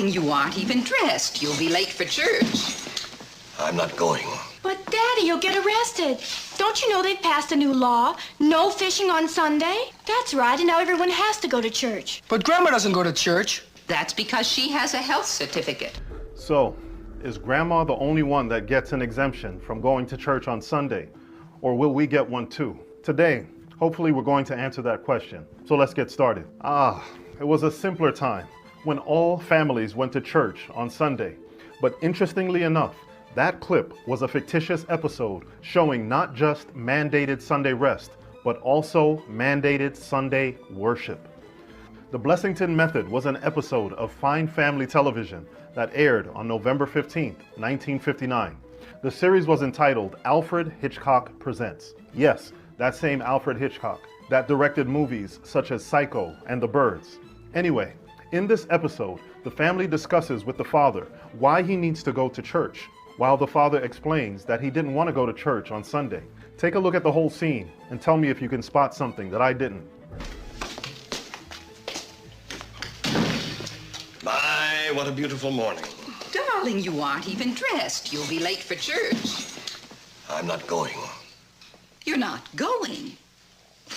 Darling, you aren't even dressed. You'll be late for church. I'm not going. But, Daddy, you'll get arrested. Don't you know they've passed a new law? No fishing on Sunday? That's right, and now everyone has to go to church. But Grandma doesn't go to church. That's because she has a health certificate. So, is Grandma the only one that gets an exemption from going to church on Sunday? Or will we get one too? Today, hopefully we're going to answer that question. So let's get started. It was a simpler time when all families went to church on Sunday. But interestingly enough, that clip was a fictitious episode showing not just mandated Sunday rest, but also mandated Sunday worship. The Blessington Method was an episode of Fine Family Television that aired on November 15, 1959. The series was entitled Alfred Hitchcock Presents. Yes, that same Alfred Hitchcock that directed movies such as Psycho and The Birds. Anyway, in this episode, the family discusses with the father why he needs to go to church, while the father explains that he didn't want to go to church on Sunday. Take a look at the whole scene and tell me if you can spot something that I didn't. My, what a beautiful morning. Darling, you aren't even dressed. You'll be late for church. I'm not going. You're not going?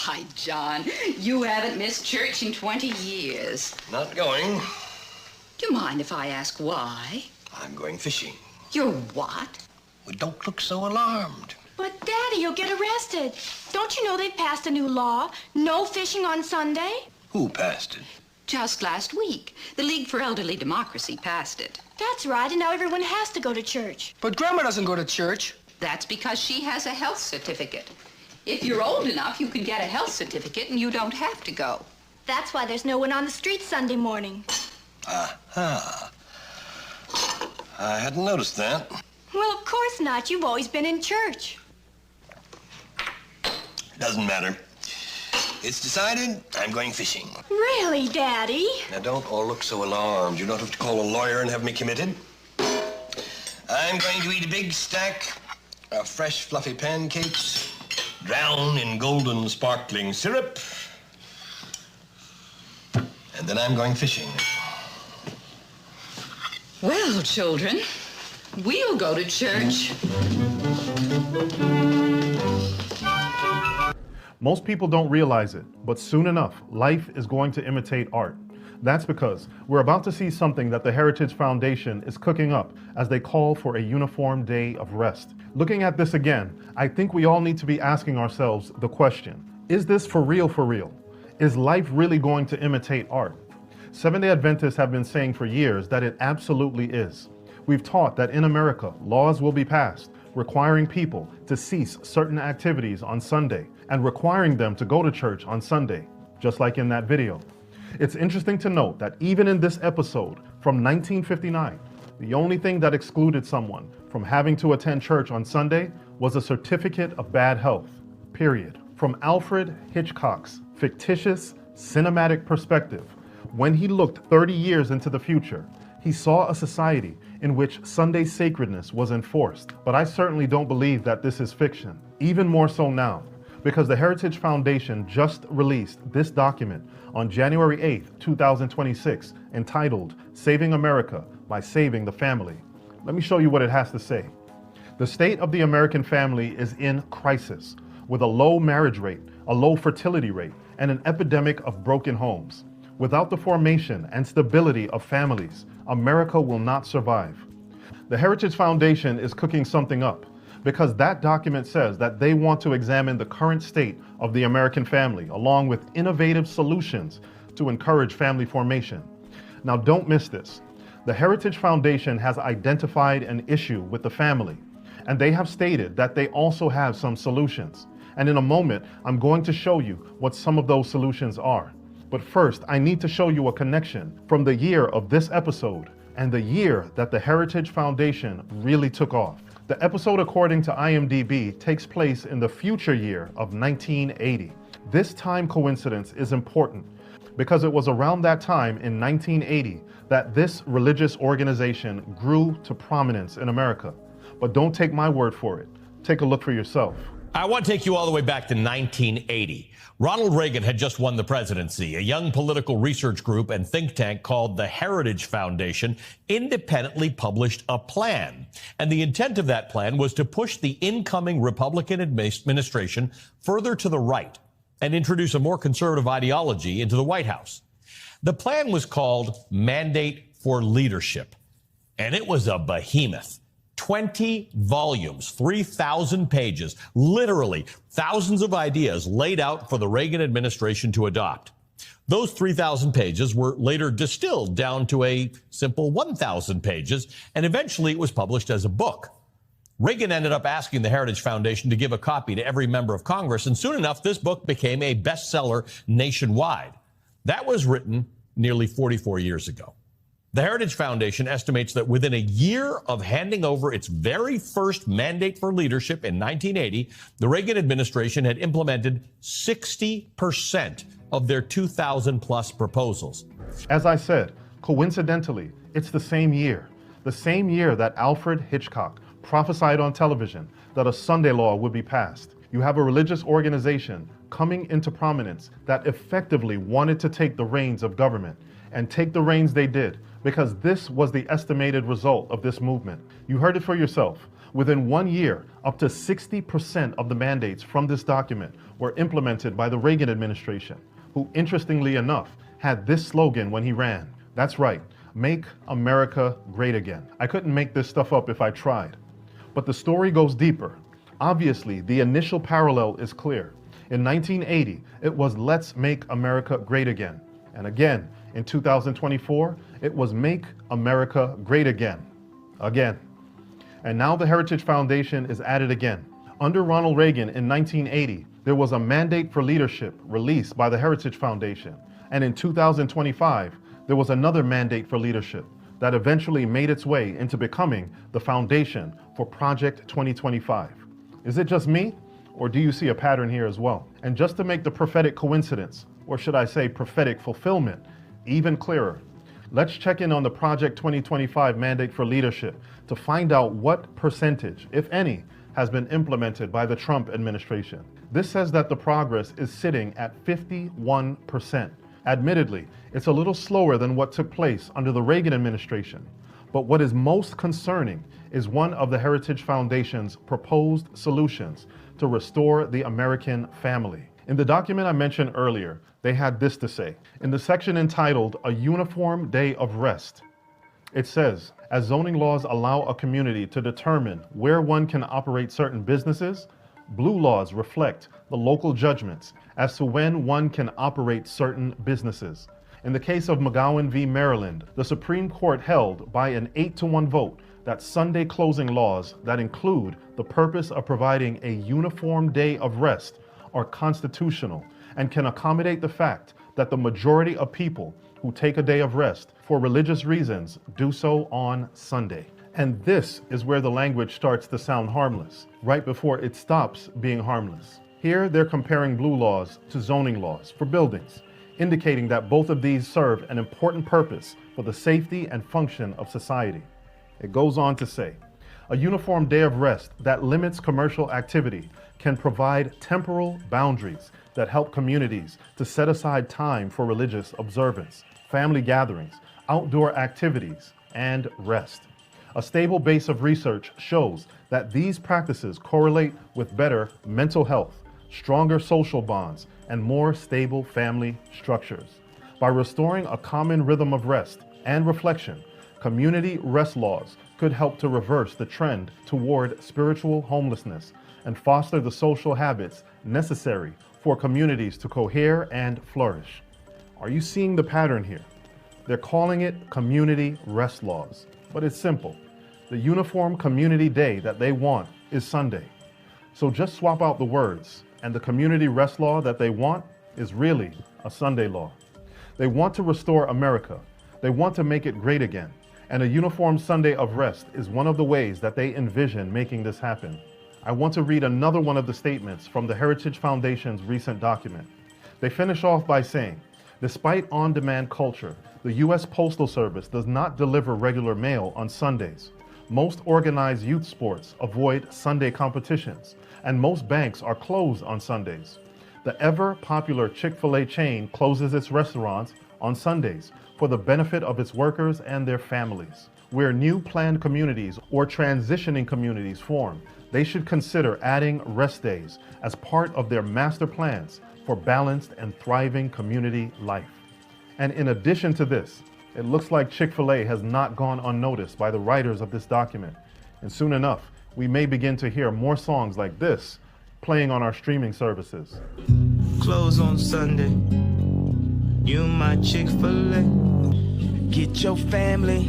Why, John, you haven't missed church in 20 years. Not going. Do you mind if I ask why? I'm going fishing. You're what? Well, don't look so alarmed. But, Daddy, you'll get arrested. Don't you know they've passed a new law? No fishing on Sunday? Who passed it? Just last week, the League for Elderly Democracy passed it. That's right, and now everyone has to go to church. But Grandma doesn't go to church. That's because she has a health certificate. If you're old enough, you can get a health certificate and you don't have to go. That's why there's no one on the street Sunday morning. Aha. I hadn't noticed that. Well, of course not. You've always been in church. Doesn't matter. It's decided. I'm going fishing. Really, Daddy? Now, don't all look so alarmed. You don't have to call a lawyer and have me committed. I'm going to eat a big stack of fresh, fluffy pancakes, drowned in golden, sparkling syrup. And then I'm going fishing. Well, children, we'll go to church. Most people don't realize it, but soon enough, life is going to imitate art. That's because we're about to see something that the Heritage Foundation is cooking up as they call for a uniform day of rest. Looking at this again, I think we all need to be asking ourselves the question, is this for real for real? Is life really going to imitate art? Seventh-day Adventists have been saying for years that it absolutely is. We've taught that in America, laws will be passed requiring people to cease certain activities on Sunday and requiring them to go to church on Sunday, just like in that video. It's interesting to note that even in this episode from 1959, the only thing that excluded someone from having to attend church on Sunday was a certificate of bad health, period. From Alfred Hitchcock's fictitious cinematic perspective, when he looked 30 years into the future, he saw a society in which Sunday sacredness was enforced. But I certainly don't believe that this is fiction, even more so now, because the Heritage Foundation just released this document on January 8th, 2026, entitled Saving America by Saving the Family. Let me show you what it has to say. The state of the American family is in crisis, with a low marriage rate, a low fertility rate, and an epidemic of broken homes. Without the formation and stability of families, America will not survive. The Heritage Foundation is cooking something up because that document says that they want to examine the current state of the American family along with innovative solutions to encourage family formation. Now, don't miss this. The Heritage Foundation has identified an issue with the family, and they have stated that they also have some solutions. And in a moment, I'm going to show you what some of those solutions are. But first, I need to show you a connection from the year of this episode and the year that the Heritage Foundation really took off. The episode, according to IMDb, takes place in the future year of 1980. This time coincidence is important because it was around that time in 1980 that this religious organization grew to prominence in America. But don't take my word for it. Take a look for yourself. I want to take you all the way back to 1980. Ronald Reagan had just won the presidency. A young political research group and think tank called the Heritage Foundation independently published a plan. And the intent of that plan was to push the incoming Republican administration further to the right and introduce a more conservative ideology into the White House. The plan was called Mandate for Leadership, and it was a behemoth. 20 volumes, 3,000 pages, literally thousands of ideas laid out for the Reagan administration to adopt. Those 3,000 pages were later distilled down to a simple 1,000 pages, and eventually it was published as a book. Reagan ended up asking the Heritage Foundation to give a copy to every member of Congress, and soon enough, this book became a bestseller nationwide. That was written nearly 44 years ago. The Heritage Foundation estimates that within a year of handing over its very first mandate for leadership in 1980, the Reagan administration had implemented 60% of their 2,000 plus proposals. As I said, coincidentally, it's the same year that Alfred Hitchcock prophesied on television that a Sunday law would be passed. You have a religious organization coming into prominence that effectively wanted to take the reins of government, and take the reins they did, because this was the estimated result of this movement. You heard it for yourself. Within 1 year, up to 60% of the mandates from this document were implemented by the Reagan administration, who, interestingly enough, had this slogan when he ran. That's right, make America great again. I couldn't make this stuff up if I tried. But the story goes deeper. Obviously, the initial parallel is clear. In 1980, it was let's make America great again. And again, in 2024, it was make America great again. Again. And now the Heritage Foundation is at it again. Under Ronald Reagan in 1980, there was a mandate for leadership released by the Heritage Foundation. And in 2025, there was another mandate for leadership that eventually made its way into becoming the foundation for Project 2025. Is it just me, or do you see a pattern here as well? And just to make the prophetic coincidence, or should I say prophetic fulfillment, even clearer, let's check in on the Project 2025 mandate for leadership to find out what percentage, if any, has been implemented by the Trump administration. This says that the progress is sitting at 51%. Admittedly, it's a little slower than what took place under the Reagan administration. But what is most concerning is one of the Heritage Foundation's proposed solutions to restore the American family. In the document I mentioned earlier, they had this to say. In the section entitled, A Uniform Day of Rest, it says, as zoning laws allow a community to determine where one can operate certain businesses, blue laws reflect the local judgments as to when one can operate certain businesses. In the case of McGowan v. Maryland, the Supreme Court held by an 8-1 vote that Sunday closing laws that include the purpose of providing a uniform day of rest are constitutional and can accommodate the fact that the majority of people who take a day of rest for religious reasons do so on Sunday. And this is where the language starts to sound harmless, right before it stops being harmless. Here they're comparing blue laws to zoning laws for buildings, indicating that both of these serve an important purpose for the safety and function of society. It goes on to say, a uniform day of rest that limits commercial activity can provide temporal boundaries that help communities to set aside time for religious observance, family gatherings, outdoor activities, and rest. A stable base of research shows that these practices correlate with better mental health, stronger social bonds, and more stable family structures. By restoring a common rhythm of rest and reflection, community rest laws could help to reverse the trend toward spiritual homelessness and foster the social habits necessary for communities to cohere and flourish. Are you seeing the pattern here? They're calling it community rest laws, but it's simple. The uniform community day that they want is Sunday. So just swap out the words, and the community rest law that they want is really a Sunday law. They want to restore America. They want to make it great again. And a uniform Sunday of rest is one of the ways that they envision making this happen. I want to read another one of the statements from the Heritage Foundation's recent document. They finish off by saying, despite on-demand culture, the U.S. Postal Service does not deliver regular mail on Sundays. Most organized youth sports avoid Sunday competitions, and most banks are closed on Sundays. The ever-popular Chick-fil-A chain closes its restaurants on Sundays for the benefit of its workers and their families. Where new planned communities or transitioning communities form, they should consider adding rest days as part of their master plans for balanced and thriving community life. And in addition to this, it looks like Chick-fil-A has not gone unnoticed by the writers of this document. And soon enough, we may begin to hear more songs like this playing on our streaming services. Close on Sunday. You my Chick-fil-A. Get your family.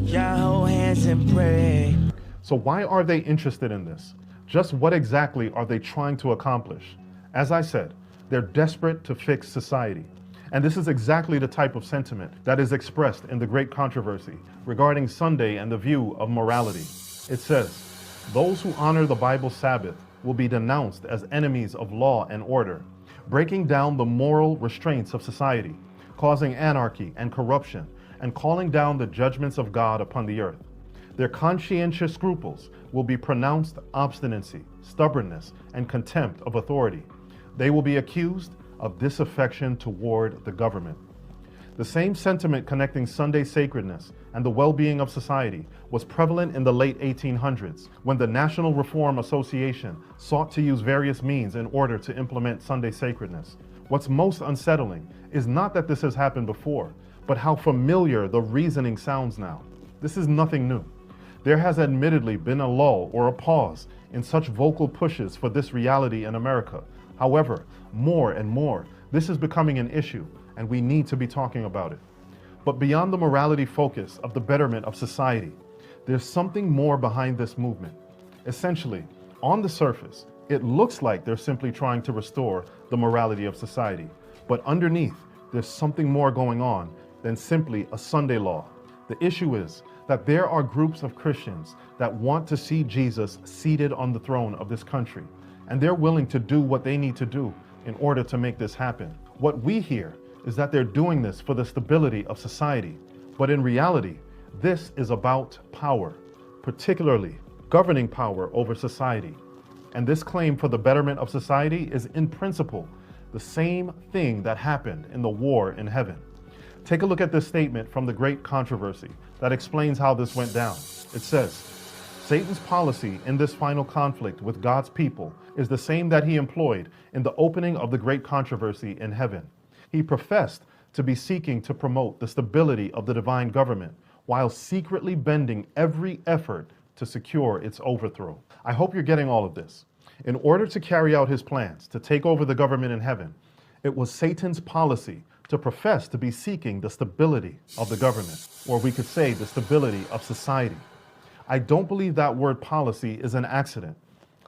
Y'all hold hands and pray. So why are they interested in this? Just what exactly are they trying to accomplish? As I said, they're desperate to fix society. And this is exactly the type of sentiment that is expressed in the Great Controversy regarding Sunday and the view of morality. It says, those who honor the Bible Sabbath will be denounced as enemies of law and order, breaking down the moral restraints of society, causing anarchy and corruption, and calling down the judgments of God upon the earth. Their conscientious scruples will be pronounced obstinacy, stubbornness, and contempt of authority. They will be accused of disaffection toward the government. The same sentiment connecting Sunday sacredness and the well-being of society was prevalent in the late 1800s when the National Reform Association sought to use various means in order to implement Sunday sacredness. What's most unsettling is not that this has happened before, but how familiar the reasoning sounds now. This is nothing new. There has admittedly been a lull or a pause in such vocal pushes for this reality in America. However, more and more, this is becoming an issue, and we need to be talking about it. But beyond the morality focus of the betterment of society, there's something more behind this movement. Essentially, on the surface, it looks like they're simply trying to restore the morality of society. But underneath, there's something more going on than simply a Sunday law. The issue is that there are groups of Christians that want to see Jesus seated on the throne of this country, and they're willing to do what they need to do in order to make this happen. What we hear is that they're doing this for the stability of society, but in reality, this is about power, particularly governing power over society. And this claim for the betterment of society is in principle the same thing that happened in the war in heaven. Take a look at this statement from the Great Controversy that explains how this went down. It says, Satan's policy in this final conflict with God's people is the same that he employed in the opening of the Great Controversy in heaven. He professed to be seeking to promote the stability of the divine government while secretly bending every effort to secure its overthrow. I hope you're getting all of this. In order to carry out his plans to take over the government in heaven, it was Satan's policy to profess to be seeking the stability of the government, or we could say the stability of society. I don't believe that word policy is an accident.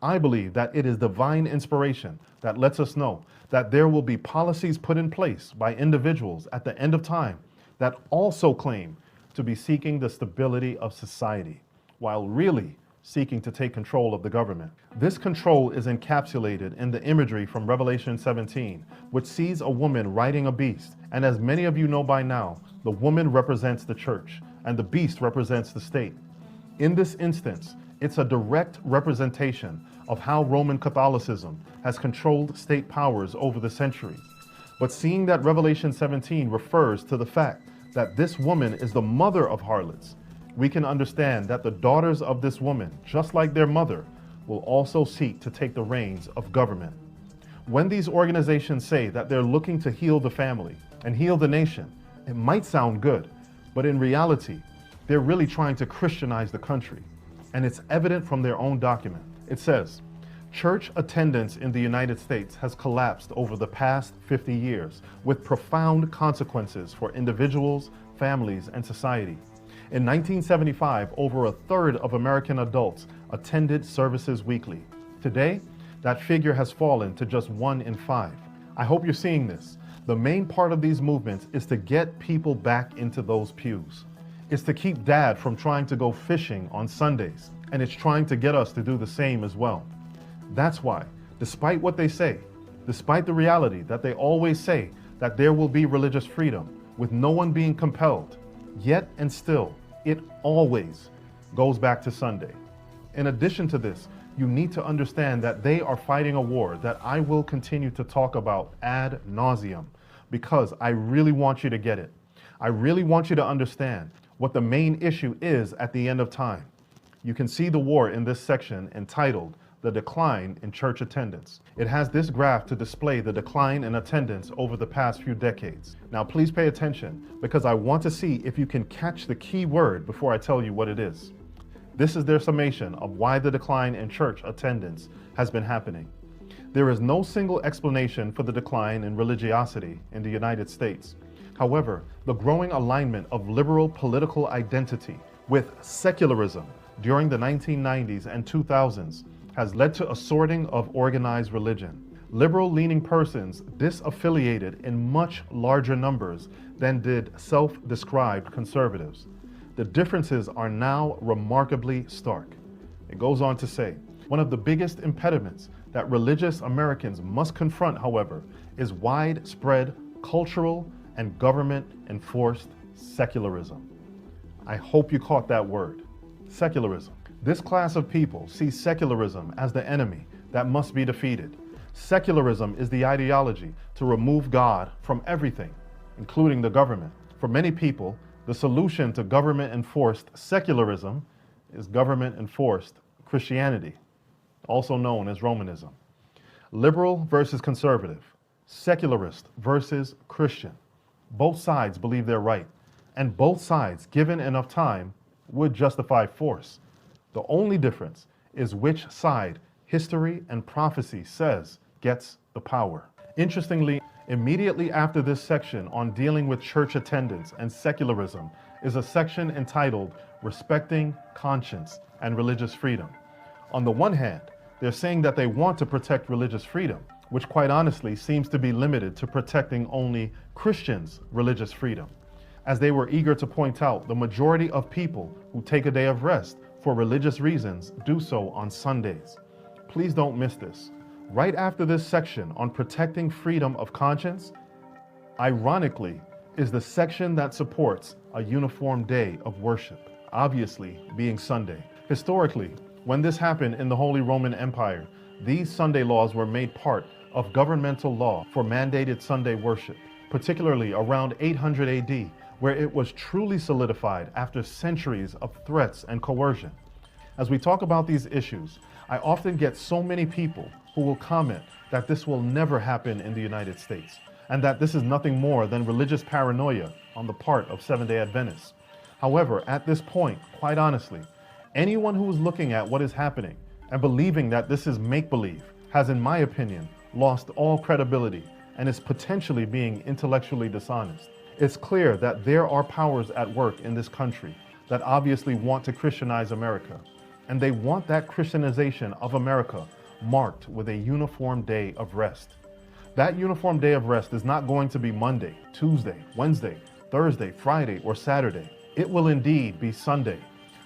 I believe that it is divine inspiration that lets us know that there will be policies put in place by individuals at the end of time that also claim to be seeking the stability of society, while really seeking to take control of the government. This control is encapsulated in the imagery from Revelation 17, which sees a woman riding a beast. And as many of you know by now, the woman represents the church and the beast represents the state. In this instance, it's a direct representation of how Roman Catholicism has controlled state powers over the centuries. But seeing that Revelation 17 refers to the fact that this woman is the mother of harlots, we can understand that the daughters of this woman, just like their mother, will also seek to take the reins of government. When these organizations say that they're looking to heal the family and heal the nation, it might sound good, but in reality, they're really trying to Christianize the country. And it's evident from their own document. It says, church attendance in the United States has collapsed over the past 50 years with profound consequences for individuals, families, and society. In 1975, over a third of American adults attended services weekly. Today, that figure has fallen to just 1 in 5. I hope you're seeing this. The main part of these movements is to get people back into those pews. It's to keep dad from trying to go fishing on Sundays, and it's trying to get us to do the same as well. That's why, despite what they say, despite the reality that they always say that there will be religious freedom with no one being compelled, yet and still, it always goes back to Sunday. In addition to this, you need to understand that they are fighting a war that I will continue to talk about ad nauseum, because I really want you to get it. I really want you to understand what the main issue is at the end of time. You can see the war in this section entitled The Decline in Church Attendance. It has this graph to display the decline in attendance over the past few decades. Now please pay attention, because I want to see if you can catch the key word before I tell you what it is. This is their summation of why the decline in church attendance has been happening. There is no single explanation for the decline in religiosity in the United States. However, the growing alignment of liberal political identity with secularism during the 1990s and 2000s has led to a sorting of organized religion. Liberal-leaning persons disaffiliated in much larger numbers than did self-described conservatives. The differences are now remarkably stark. It goes on to say, one of the biggest impediments that religious Americans must confront, however, is widespread cultural and government-enforced secularism. I hope you caught that word, secularism. This class of people sees secularism as the enemy that must be defeated. Secularism is the ideology to remove God from everything, including the government. For many people, the solution to government-enforced secularism is government-enforced Christianity, also known as Romanism. Liberal versus conservative, secularist versus Christian. Both sides believe they're right, and both sides, given enough time, would justify force. The only difference is which side history and prophecy says gets the power. Interestingly, immediately after this section on dealing with church attendance and secularism is a section entitled Respecting Conscience and Religious Freedom. On the one hand, they're saying that they want to protect religious freedom, which quite honestly seems to be limited to protecting only Christians' religious freedom. As they were eager to point out, the majority of people who take a day of rest for religious reasons do so on Sundays. Please don't miss this. Right after this section on protecting freedom of conscience, ironically, is the section that supports a uniform day of worship, obviously being Sunday. Historically, when this happened in the Holy Roman Empire, these Sunday laws were made part of governmental law for mandated Sunday worship, particularly around 800 AD, where it was truly solidified after centuries of threats and coercion. As we talk about these issues, I often get so many people who will comment that this will never happen in the United States, and that this is nothing more than religious paranoia on the part of Seventh-day Adventists. However, at this point, quite honestly, anyone who is looking at what is happening and believing that this is make-believe has, in my opinion, lost all credibility and is potentially being intellectually dishonest. It's clear that there are powers at work in this country that obviously want to Christianize America, and they want that Christianization of America marked with a uniform day of rest. That uniform day of rest is not going to be Monday, Tuesday, Wednesday, Thursday, Friday, or Saturday. It will indeed be Sunday,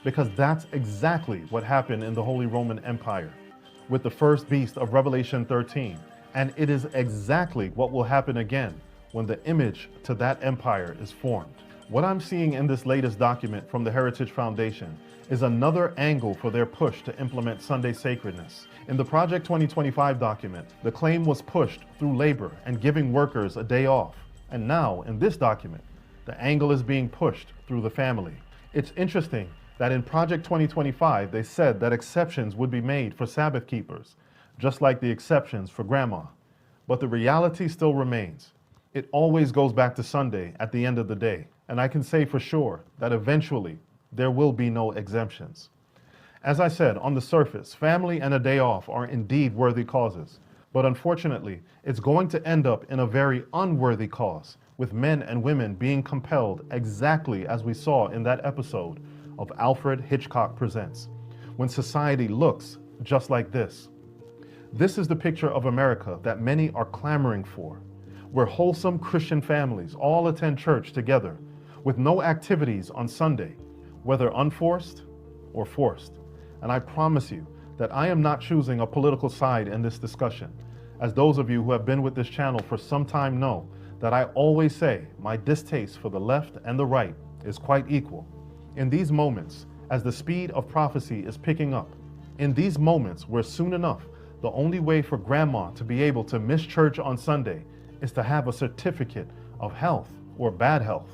because that's exactly what happened in the Holy Roman Empire with the first beast of Revelation 13, and it is exactly what will happen again when the image to that empire is formed. What I'm seeing in this latest document from the Heritage Foundation is another angle for their push to implement Sunday sacredness. In the Project 2025 document, the claim was pushed through labor and giving workers a day off. And now, in this document, the angle is being pushed through the family. It's interesting that in Project 2025, they said that exceptions would be made for Sabbath keepers, just like the exceptions for grandma. But the reality still remains. It always goes back to Sunday at the end of the day, and I can say for sure that eventually there will be no exemptions. As I said, on the surface, family and a day off are indeed worthy causes, but unfortunately, it's going to end up in a very unworthy cause, with men and women being compelled exactly as we saw in that episode of Alfred Hitchcock Presents, when society looks just like this. This is the picture of America that many are clamoring for, where wholesome Christian families all attend church together with no activities on Sunday, whether unforced or forced. And I promise you that I am not choosing a political side in this discussion, as those of you who have been with this channel for some time know that I always say my distaste for the left and the right is quite equal. In these moments, as the speed of prophecy is picking up. In these moments where soon enough, the only way for grandma to be able to miss church on Sunday is to have a certificate of health or bad health,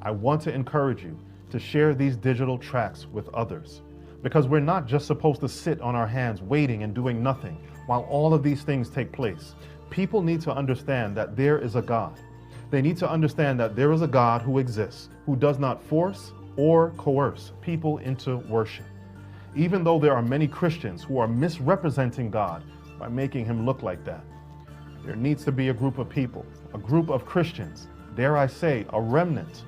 I want to encourage you to share these digital tracts with others, because we're not just supposed to sit on our hands waiting and doing nothing while all of these things take place. People need to understand that there is a God. They need to understand that there is a God who exists, who does not force or coerce people into worship. Even though there are many Christians who are misrepresenting God by making him look like that, there needs to be a group of people, a group of Christians, dare I say, a remnant,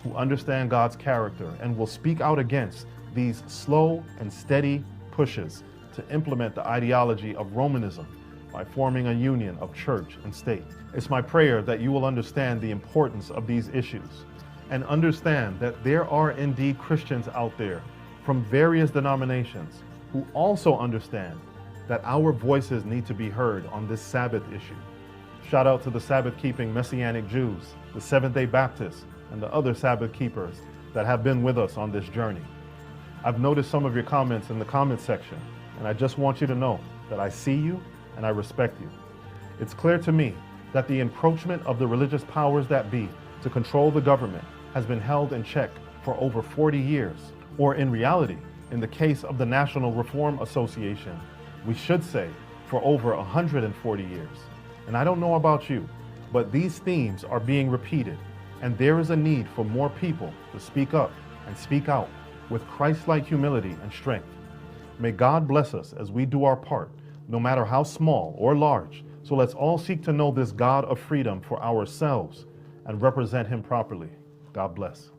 who understand God's character and will speak out against these slow and steady pushes to implement the ideology of Romanism by forming a union of church and state. It's my prayer that you will understand the importance of these issues and understand that there are indeed Christians out there from various denominations who also understand that our voices need to be heard on this Sabbath issue. Shout out to the Sabbath-keeping Messianic Jews, the Seventh-day Baptists, and the other Sabbath keepers that have been with us on this journey. I've noticed some of your comments in the comment section, and I just want you to know that I see you and I respect you. It's clear to me that the encroachment of the religious powers that be to control the government has been held in check for over 40 years, or in reality, in the case of the National Reform Association, we should say for over 140 years. And I don't know about you, but these themes are being repeated, and there is a need for more people to speak up and speak out with Christ-like humility and strength. May God bless us as we do our part, no matter how small or large. So let's all seek to know this God of freedom for ourselves and represent him properly. God bless.